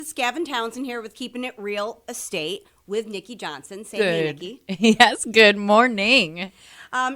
It's Gavin Townsend here with Keeping It Real Estate with Nici Johnson. Say hey, Nici. Yes, good morning.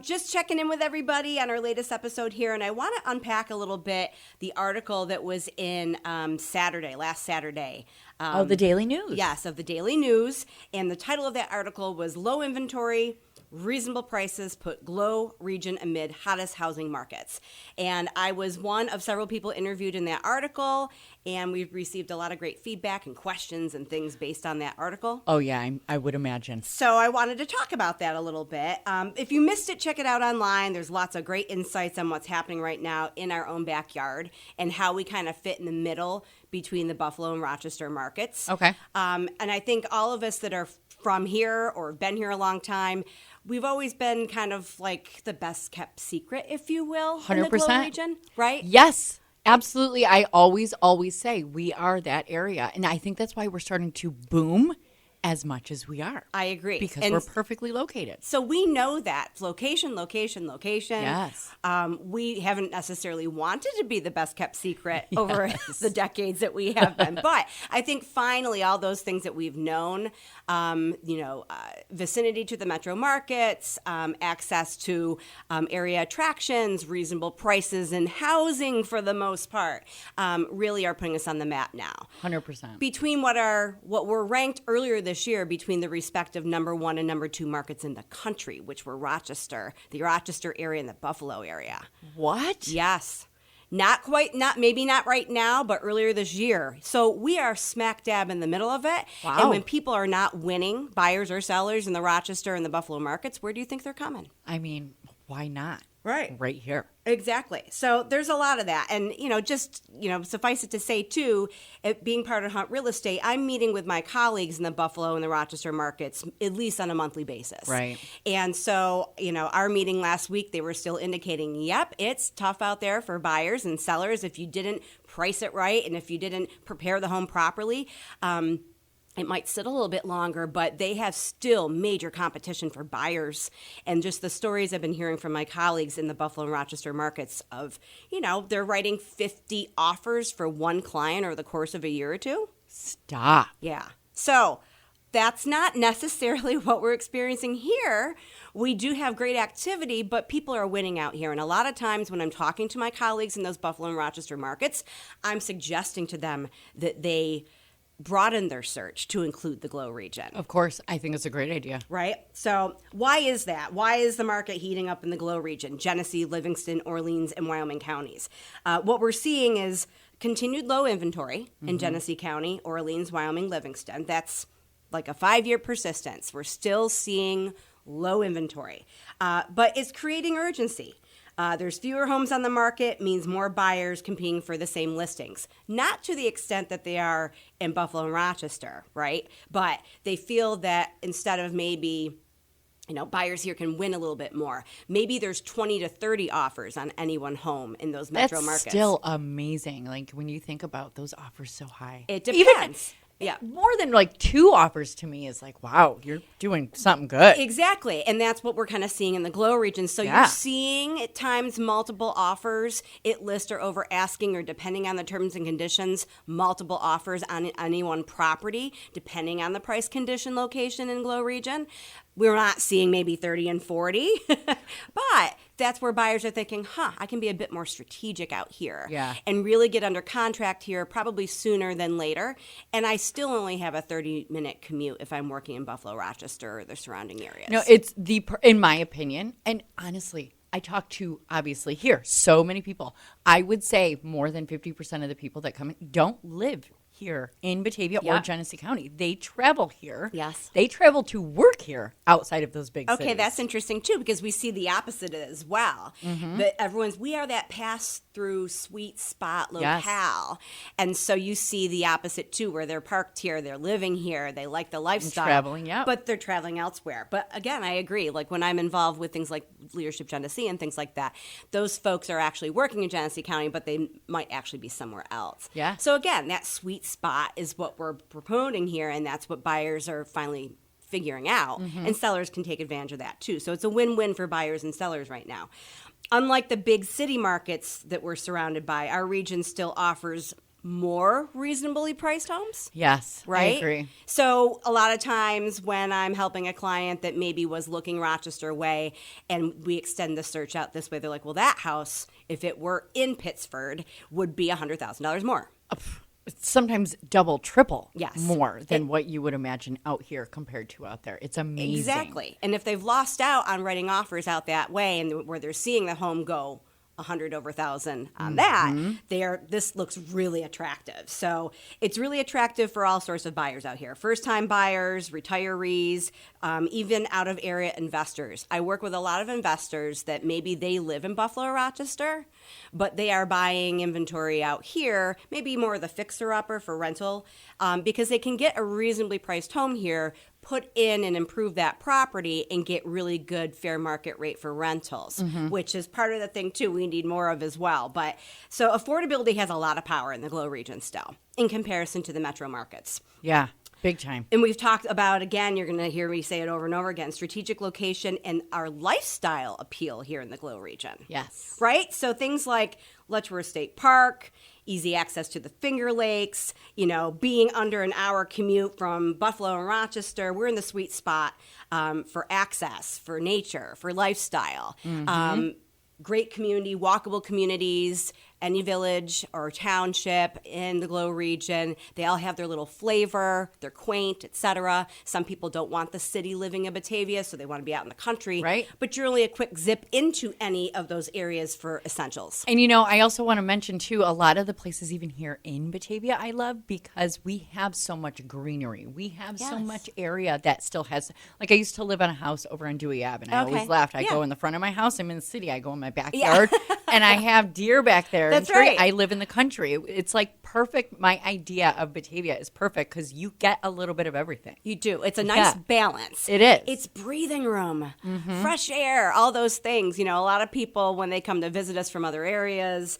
Just checking in with everybody on our latest episode here, and I want to unpack a little bit the article that was in last Saturday. The Daily News. Yes, of the Daily News, and the title of that article was Low Inventory, Reasonable Prices Put Glow Region Amid Hottest Housing Markets. And I was one of several people interviewed in that article, and we've received a lot of great feedback and questions and things based on that article. Oh, yeah, I would imagine. So I wanted to talk about that a little bit. If you missed it, check it out online. There's lots of great insights on what's happening right now in our own backyard and how we kind of fit in the middle between the Buffalo and Rochester markets. Okay. And I think all of us that are from here or have been here a long time, we've always been kind of like the best kept secret, if you will, 100%. in the Glow region, right? Yes, absolutely. I always say we are that area. And I think that's why we're starting to boom as much as we are. I agree. Because we're perfectly located. So we know that. Location. Yes. We haven't necessarily wanted to be the best kept secret over the decades that we have been. But I think finally all those things that we've known, vicinity to the metro markets, access to area attractions, reasonable prices and housing for the most part, really are putting us on the map now. 100%. Between what were ranked earlier this year between the respective number 1 and number 2 markets in the country, which were the Rochester area and the Buffalo area. What? Yes. Maybe not right now, but earlier this year. So we are smack dab in the middle of it. Wow. And when people are not winning, buyers or sellers in the Rochester and the Buffalo markets, where do you think they're coming? I mean, why not? Right. Right here. Exactly. So there's a lot of that. And, suffice it to say, too, being part of Hunt Real Estate, I'm meeting with my colleagues in the Buffalo and the Rochester markets at least on a monthly basis. Right. And so, our meeting last week, they were still indicating, yep, it's tough out there for buyers and sellers if you didn't price it right and if you didn't prepare the home properly. It might sit a little bit longer, but they have still major competition for buyers. And just the stories I've been hearing from my colleagues in the Buffalo and Rochester markets of, they're writing 50 offers for one client over the course of a year or two. Stop. Yeah. So that's not necessarily what we're experiencing here. We do have great activity, but people are winning out here. And a lot of times when I'm talking to my colleagues in those Buffalo and Rochester markets, I'm suggesting to them that they broaden their search to include the Glow region. Of course. I think it's a great idea. Right? So why is that? Why is the market heating up in the Glow region? Genesee, Livingston, Orleans, and Wyoming counties. What we're seeing is continued low inventory in Genesee County, Orleans, Wyoming, Livingston. That's like a 5-year persistence. We're still seeing low inventory. But it's creating urgency. There's fewer homes on the market, means more buyers competing for the same listings. Not to the extent that they are in Buffalo and Rochester, right? But they feel that instead of maybe, buyers here can win a little bit more. Maybe there's 20 to 30 offers on any one home in those metro markets. That's still amazing. Like when you think about those offers so high. It depends. Yeah. More than like 2 offers to me is like, wow, you're doing something good. Exactly. And that's what we're kind of seeing in the Glow region. So you're seeing at times multiple offers at list or over asking, or depending on the terms and conditions, multiple offers on any one property, depending on the price, condition, location in Glow region. We're not seeing maybe 30 and 40, but that's where buyers are thinking, I can be a bit more strategic out here and really get under contract here probably sooner than later. And I still only have a 30-minute commute if I'm working in Buffalo, Rochester, or the surrounding areas. No, it's in my opinion, and honestly, I talk to, obviously, here, so many people. I would say more than 50% of the people that come in don't live here in Batavia or Genesee County. They travel here. Yes. They travel to work here outside of those big cities. Okay, that's interesting too, because we see the opposite as well. That we are that pass-through sweet spot locale. Yes. And so you see the opposite too, where they're parked here, they're living here, they like the lifestyle. And traveling, but they're traveling elsewhere. But again, I agree. Like when I'm involved with things like Leadership Genesee and things like that, those folks are actually working in Genesee County, but they might actually be somewhere else. Yeah. So again, that sweet spot is what we're promoting here, and that's what buyers are finally figuring out, and sellers can take advantage of that too. So it's a win-win for buyers and sellers right now. Unlike the big city markets that we're surrounded by, our region still offers more reasonably priced homes. Yes, Right? I agree. So a lot of times when I'm helping a client that maybe was looking Rochester way and we extend the search out this way, they're like, well, that house, if it were in Pittsford, would be $100,000 more. It's sometimes double, triple Yes. more than what you would imagine out here compared to out there. It's amazing. Exactly. And if they've lost out on writing offers out that way and where they're seeing the home go 100 over 1,000 on that, this looks really attractive. So it's really attractive for all sorts of buyers out here. First-time buyers, retirees, even out-of-area investors. I work with a lot of investors that maybe they live in Buffalo or Rochester, but they are buying inventory out here, maybe more of the fixer-upper for rental, because they can get a reasonably priced home here, put in and improve that property and get really good fair market rate for rentals, which is part of the thing too we need more of as well. But so affordability has a lot of power in the Glow region still in comparison to the metro markets. Yeah, big time. And we've talked about, again, you're going to hear me say it over and over again, strategic location and our lifestyle appeal here in the Glow region. Yes. Right? So things like Letchworth State Park, easy access to the Finger Lakes, being under an hour commute from Buffalo and Rochester. We're in the sweet spot for access, for nature, for lifestyle. Great community, walkable communities, any village or township in the Glow region. They all have their little flavor. They're quaint, etc. Some people don't want the city living in Batavia, so they want to be out in the country. Right. But you're only a quick zip into any of those areas for essentials. And, I also want to mention, too, a lot of the places even here in Batavia I love because we have so much greenery. We have so much area that still has, like I used to live on a house over on Dewey Ave, and I always laughed. I go in the front of my house. I'm in the city. I go in my backyard, and I have deer back there. That's right. I live in the country. It's like perfect. My idea of Batavia is perfect because you get a little bit of everything. You do. It's a nice balance. It is. It's breathing room, fresh air, all those things. A lot of people, when they come to visit us from other areas,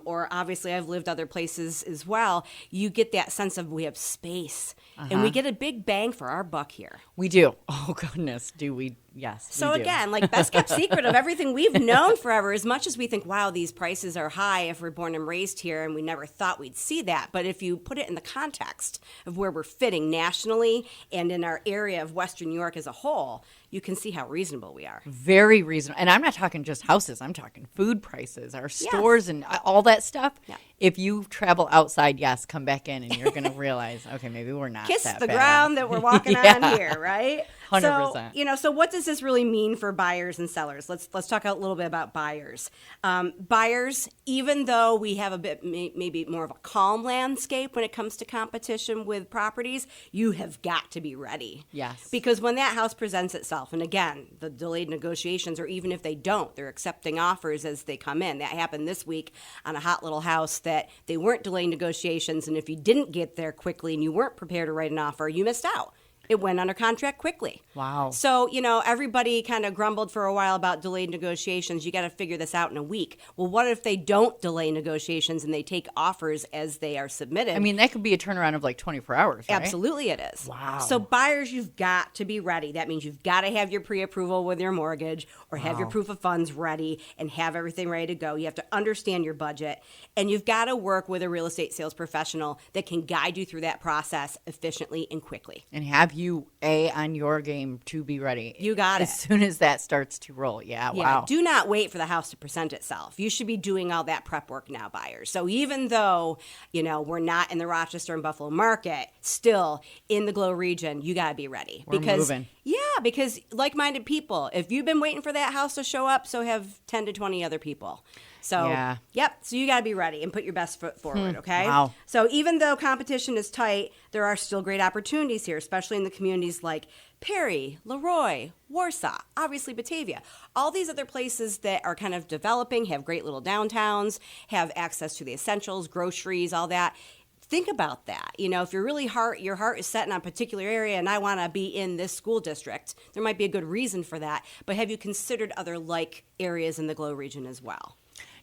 or obviously I've lived other places as well, you get that sense of we have space. And we get a big bang for our buck here. We do. Oh, goodness. Do we? Yes. So we do. again, like best kept secret of everything we've known forever, as much as we think, wow, these prices are high if we're born and raised here and we never thought we'd see that. But if you put it in the context of where we're fitting nationally and in our area of Western New York as a whole, you can see how reasonable we are. Very reasonable. And I'm not talking just houses. I'm talking food prices, our stores and all that stuff. Yeah. If you travel outside, yes, come back in and you're going to realize, okay, maybe we're not Kiss that the bad ground off. that we're walking on here, right? 100%. So, so what does this really mean for buyers and sellers? Let's talk a little bit about buyers. Buyers, even though we have a bit maybe more of a calm landscape when it comes to competition with properties, you have got to be ready. Yes. Because when that house presents itself, and again, the delayed negotiations, or even if they don't, they're accepting offers as they come in. That happened this week on a hot little house that they weren't delaying negotiations, and if you didn't get there quickly and you weren't prepared to write an offer, you missed out. It went under contract quickly. Wow. So, everybody kind of grumbled for a while about delayed negotiations. You got to figure this out in a week. Well, what if they don't delay negotiations and they take offers as they are submitted? I mean, that could be a turnaround of like 24 hours, right? Absolutely it is. Wow. So buyers, you've got to be ready. That means you've got to have your pre-approval with your mortgage or have your proof of funds ready and have everything ready to go. You have to understand your budget, and you've got to work with a real estate sales professional that can guide you through that process efficiently and quickly. And have you on your game to be ready. You got it. As soon as that starts to roll. Yeah, wow. Do not wait for the house to present itself. You should be doing all that prep work now, buyers. So even though, we're not in the Rochester and Buffalo market, still in the Glow region, you got to be ready. We're moving. Yeah, because like-minded people, if you've been waiting for that house to show up, so have 10 to 20 other people. So, so you got to be ready and put your best foot forward, okay? Wow. So even though competition is tight, there are still great opportunities here, especially in the communities like Perry, Leroy, Warsaw, obviously Batavia. All these other places that are kind of developing, have great little downtowns, have access to the essentials, groceries, all that. Think about that. If you're really your heart is set in a particular area and I want to be in this school district, there might be a good reason for that. But have you considered other like areas in the Glow region as well?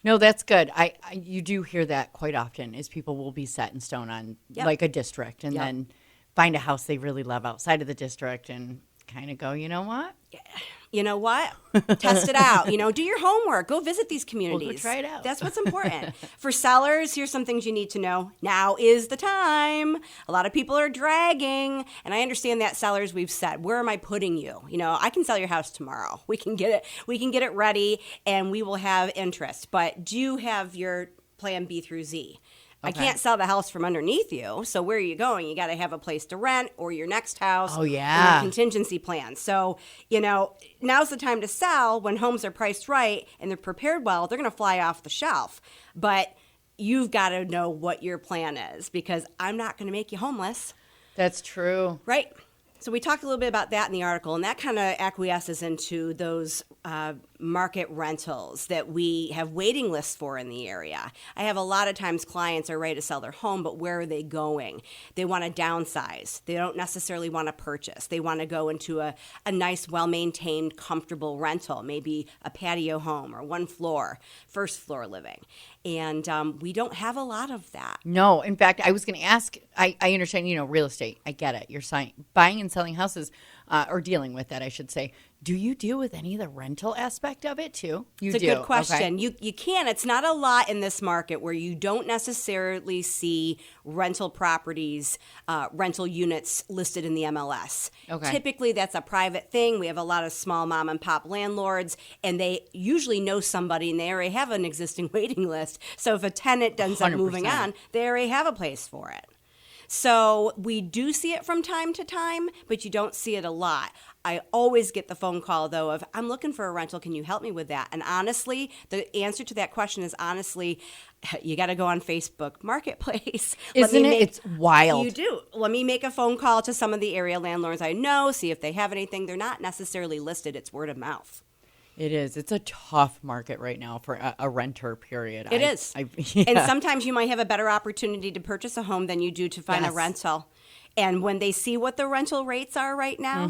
No, that's good. You do hear that quite often is people will be set in stone on like a district and then find a house they really love outside of the district. And kind of go, you know what? You know what? Test it out. Do your homework. Go visit these communities. We'll go try it out. That's what's important. For sellers, here's some things you need to know. Now is the time. A lot of people are dragging. And I understand that, sellers, we've said, where am I putting you? I can sell your house tomorrow. We can get it ready, and we will have interest. But do you have your plan B through Z? I can't sell the house from underneath you. So where are you going? You got to have a place to rent or your next house. Oh, yeah. Or your contingency plan. So, now's the time to sell when homes are priced right and they're prepared well. They're going to fly off the shelf. But you've got to know what your plan is, because I'm not going to make you homeless. That's true. Right. So we talked a little bit about that in the article, and that kind of acquiesces into those market rentals that we have waiting lists for in the area. I have a lot of times clients are ready to sell their home, but where are they going? They want to downsize. They don't necessarily want to purchase. They want to go into a nice, well-maintained, comfortable rental, maybe a patio home or one floor, first floor living. And we don't have a lot of that. No. In fact, I was going to ask, I understand, real estate. I get it. You're buying and selling houses, or dealing with that, I should say. Do you deal with any of the rental aspect of it too? It's a good question. Okay. You can. It's not a lot in this market where you don't necessarily see rental properties, rental units listed in the MLS. Okay. Typically, that's a private thing. We have a lot of small mom and pop landlords, and they usually know somebody, and they already have an existing waiting list. So if a tenant ends up moving on, they already have a place for it. So we do see it from time to time, but you don't see it a lot. I always get the phone call, though, of, I'm looking for a rental. Can you help me with that? And honestly, the answer to that question is you got to go on Facebook Marketplace. Isn't it? It's wild. You do. Let me make a phone call to some of the area landlords I know, see if they have anything. They're not necessarily listed. It's word of mouth. It is. It's a tough market right now for a renter, period. It is. Yeah. And sometimes you might have a better opportunity to purchase a home than you do to find a rental. And when they see what the rental rates are right now,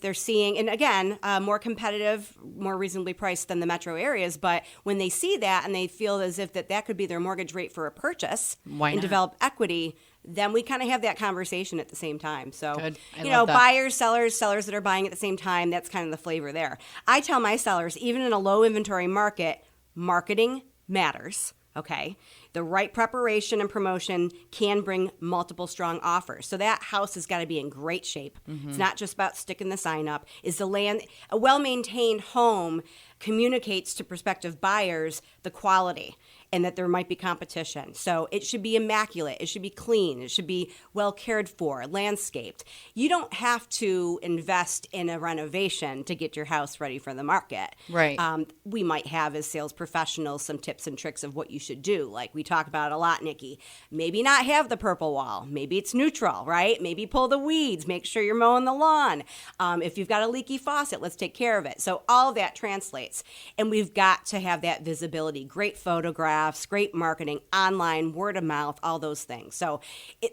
they're seeing, and again, more competitive, more reasonably priced than the metro areas. But when they see that and they feel as if that could be their mortgage rate for a purchase and develop equity, then we kind of have that conversation at the same time. So, buyers, sellers that are buying at the same time, that's kind of the flavor there. I tell my sellers, even in a low inventory market, marketing matters. Okay. The right preparation and promotion can bring multiple strong offers. So that house has got to be in great shape. It's not just about sticking the sign up. A well-maintained home communicates to prospective buyers the quality and that there might be competition. So it should be immaculate. It should be clean. It should be well cared for, landscaped. You don't have to invest in a renovation to get your house ready for the market. Right. We might have, as sales professionals, some tips and tricks of what you should do. Like we talk about a lot, Nici. Maybe not have the purple wall. Maybe it's neutral, right? Maybe pull the weeds. Make sure you're mowing the lawn. If you've got a leaky faucet, let's take care of it. So all of that translates. And we've got to have that visibility. Great photographs, great marketing, online, word of mouth, all those things. So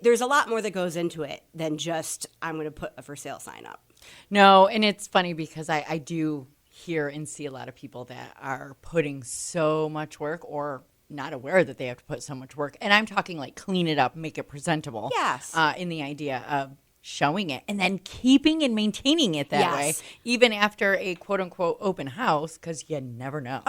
there's a lot more that goes into it than just, I'm going to put a for sale sign up. No, and it's funny because I do hear and see a lot of people that are putting so much work or not aware that they have to put so much work. And I'm talking like clean it up, make it presentable. Yes. In the idea of showing it and then keeping and maintaining it that way, even after a quote unquote open house, because you never know.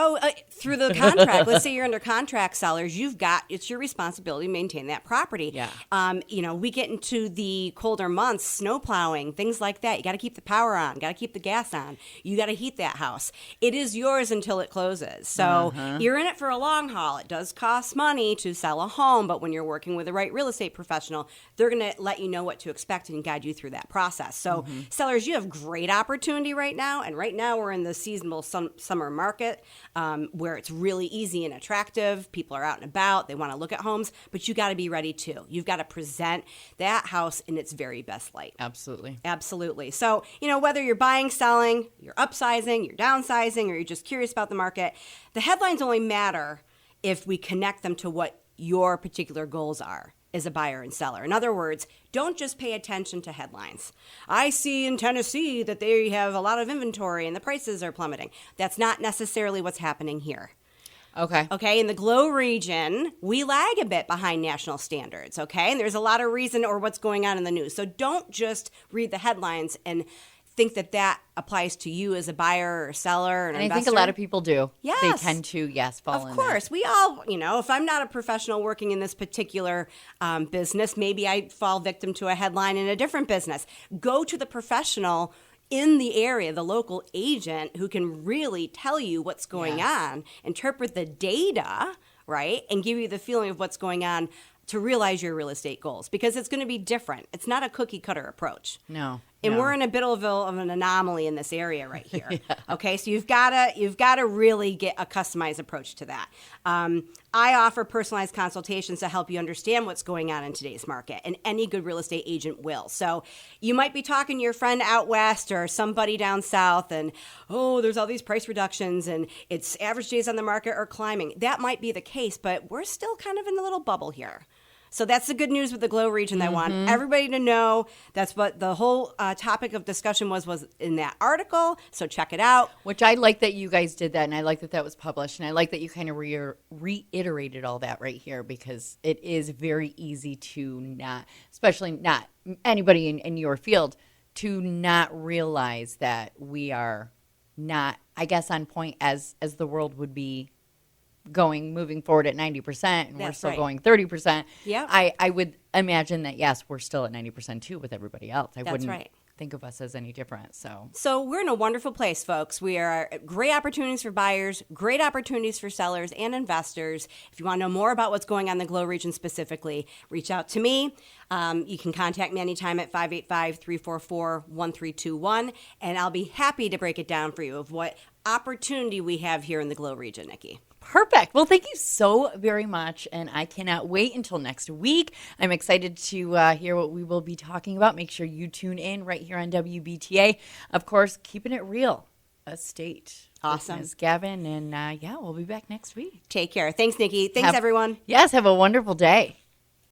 Through the contract. Let's say you're under contract, sellers, it's your responsibility to maintain that property. Yeah. We get into the colder months, snow plowing, things like that. You got to keep the power on, got to keep the gas on. You got to heat that house. It is yours until it closes. So you're in it for a long haul. It does cost money to sell a home, but when you're working with the right real estate professional, they're going to let you know what to expect and guide you through that process. So sellers, you have great opportunity right now. And right now we're in the seasonal summer market where it's really easy and attractive. People are out and about. They want to look at homes, but you got to be ready too. You've got to present that house in its very best light. Absolutely. Absolutely. So, whether you're buying, selling, you're upsizing, you're downsizing, or you're just curious about the market, the headlines only matter if we connect them to what your particular goals are as a buyer and seller. In other words, don't just pay attention to headlines. I see in Tennessee that they have a lot of inventory and the prices are plummeting. That's not necessarily what's happening here. Okay. In the Glow region, we lag a bit behind national standards. Okay. And there's a lot of reason or what's going on in the news. So don't just read the headlines and think that applies to you as a buyer or seller or an And investor. I think a lot of people do. Yes. They tend to, fall in Of course. We all, if I'm not a professional working in this particular business, maybe I fall victim to a headline in a different business. Go to the professional in the area, the local agent who can really tell you what's going on, interpret the data, right, and give you the feeling of what's going on to realize your real estate goals, because it's going to be different. It's not a cookie cutter approach. No. And we're in a bit of an anomaly in this area right here. Okay, so you've got to really get a customized approach to that. I offer personalized consultations to help you understand what's going on in today's market, and any good real estate agent will. So you might be talking to your friend out west or somebody down south, and there's all these price reductions, and it's average days on the market are climbing. That might be the case, but we're still kind of in a little bubble here. So that's the good news with the Glow region. I want everybody to know that's what the whole topic of discussion was in that article. So check it out. Which I like that you guys did that, and I like that was published, and I like that you kind of reiterated all that right here, because it is very easy to not, especially not anybody in your field, to not realize that we are not, I guess, on point as the world would be moving forward at 90%, and we're still going 30%. Yeah. I would imagine that, yes, we're still at 90% too with everybody else. I wouldn't think of us as any different. So we're in a wonderful place, folks. We are great opportunities for buyers, great opportunities for sellers and investors. If you want to know more about what's going on in the Glow region specifically, reach out to me. You can contact me anytime at 585-344-1321, and I'll be happy to break it down for you of what opportunity we have here in the Glow region, Nici. Perfect. Well, thank you so very much, and I cannot wait until next week. I'm excited to hear what we will be talking about. Make sure you tune in right here on WBTA. Of course, keeping it real estate. Awesome. Ms. Gavin, and we'll be back next week. Take care. Thanks, Nici. Thanks, everyone. Yes, have a wonderful day.